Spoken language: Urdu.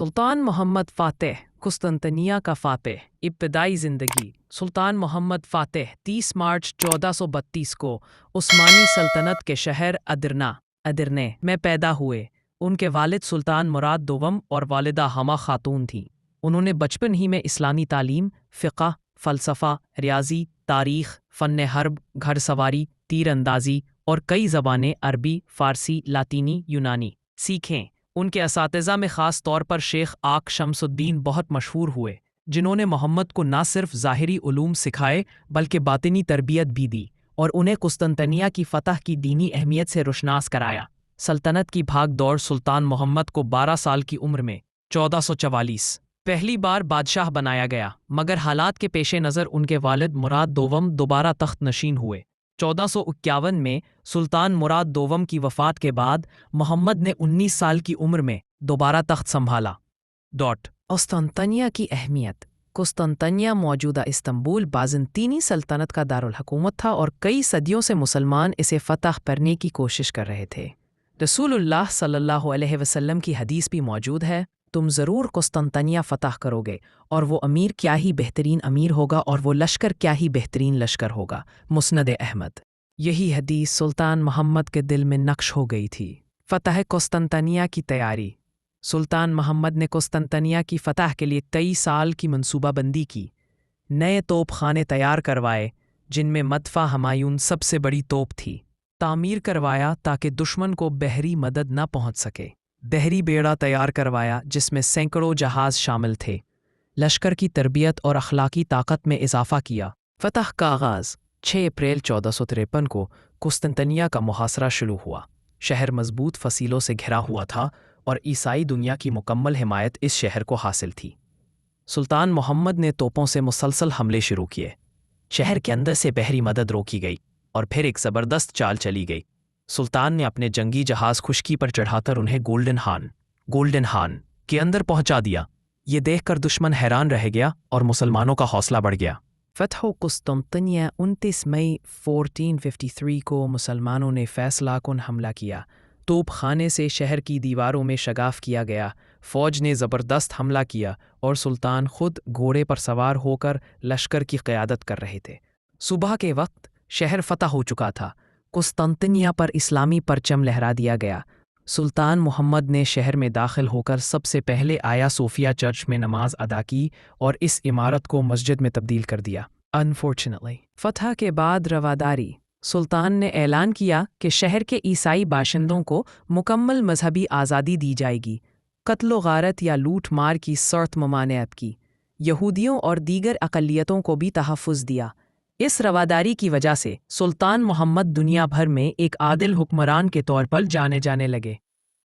سلطان محمد فاتح قسطنطنیہ کا فاتح ابتدائی زندگی سلطان محمد فاتح 30 مارچ 1432 کو عثمانی سلطنت کے شہر ادرنہ میں پیدا ہوئے۔ ان کے والد سلطان مراد دوم اور والدہ ہما خاتون تھیں۔ انہوں نے بچپن ہی میں اسلامی تعلیم، فقہ، فلسفہ، ریاضی، تاریخ، فن حرب، گھڑ سواری، تیر اندازی اور کئی زبانیں عربی، فارسی، لاطینی، یونانی سیکھیں۔ ان کے اساتذہ میں خاص طور پر شیخ آق شمس الدین بہت مشہور ہوئے، جنہوں نے محمد کو نہ صرف ظاہری علوم سکھائے بلکہ باطنی تربیت بھی دی اور انہیں قسطنطنیہ کی فتح کی دینی اہمیت سے روشناس کرایا۔ سلطنت کی بھاگ دوڑ سلطان محمد کو 12 سال کی عمر میں 1444 پہلی بار بادشاہ بنایا گیا، مگر حالات کے پیش نظر ان کے والد مراد دوم دوبارہ تخت نشین ہوئے۔ 1451 میں سلطان مراد دوم کی وفات کے بعد محمد نے 19 سال کی عمر میں دوبارہ تخت سنبھالا۔ قسطنطنیہ کی اہمیت قسطنطنیہ موجودہ استنبول بازنطینی سلطنت کا دارالحکومت تھا اور کئی صدیوں سے مسلمان اسے فتح کرنے کی کوشش کر رہے تھے۔ رسول اللہ صلی اللہ علیہ وسلم کی حدیث بھی موجود ہے، تم ضرور قسطنطنیہ فتح کرو گے، اور وہ امیر کیا ہی بہترین امیر ہوگا اور وہ لشکر کیا ہی بہترین لشکر ہوگا۔ مسند احمد۔ یہی حدیث سلطان محمد کے دل میں نقش ہو گئی تھی۔ فتح قسطنطنیہ کی تیاری سلطان محمد نے قسطنطنیہ کی فتح کے لیے کئی سال کی منصوبہ بندی کی۔ نئے توپ خانے تیار کروائے، جن میں مدفع ہمایون سب سے بڑی توپ تھی۔ تعمیر کروایا تاکہ دشمن کو بحری مدد نہ پہنچ سکے۔ بحری بیڑا تیار کروایا جس میں سینکڑوں جہاز شامل تھے۔ لشکر کی تربیت اور اخلاقی طاقت میں اضافہ کیا۔ فتح کا آغاز 6 اپریل 1453 کو قسطنطنیہ کا محاصرہ شروع ہوا۔ شہر مضبوط فصیلوں سے گھرا ہوا تھا اور عیسائی دنیا کی مکمل حمایت اس شہر کو حاصل تھی۔ سلطان محمد نے توپوں سے مسلسل حملے شروع کیے۔ شہر کے اندر سے بحری مدد روکی گئی اور پھر ایک زبردست چال چلی گئی۔ سلطان نے اپنے جنگی جہاز خشکی پر چڑھا کر انہیں گولڈن ہان کے اندر پہنچا دیا۔ یہ دیکھ کر دشمن حیران رہ گیا اور مسلمانوں کا حوصلہ بڑھ گیا۔ فتح قسطنطنیہ 29 مئی 1453 کو مسلمانوں نے فیصلہ کن حملہ کیا۔ توپ خانے سے شہر کی دیواروں میں شگاف کیا گیا۔ فوج نے زبردست حملہ کیا اور سلطان خود گھوڑے پر سوار ہو کر لشکر کی قیادت کر رہے تھے۔ صبح کے وقت شہر فتح ہو چکا تھا۔ قسطنطنیہ پر اسلامی پرچم لہرا دیا گیا۔ سلطان محمد نے شہر میں داخل ہو کر سب سے پہلے آیا صوفیہ چرچ میں نماز ادا کی اور اس عمارت کو مسجد میں تبدیل کر دیا۔ Unfortunately، فتح کے بعد رواداری سلطان نے اعلان کیا کہ شہر کے عیسائی باشندوں کو مکمل مذہبی آزادی دی جائے گی۔ قتل و غارت یا لوٹ مار کی سخت ممانعت کی۔ یہودیوں اور دیگر اقلیتوں کو بھی تحفظ دیا۔ اس رواداری کی وجہ سے سلطان محمد دنیا بھر میں ایک عادل حکمران کے طور پر جانے لگے۔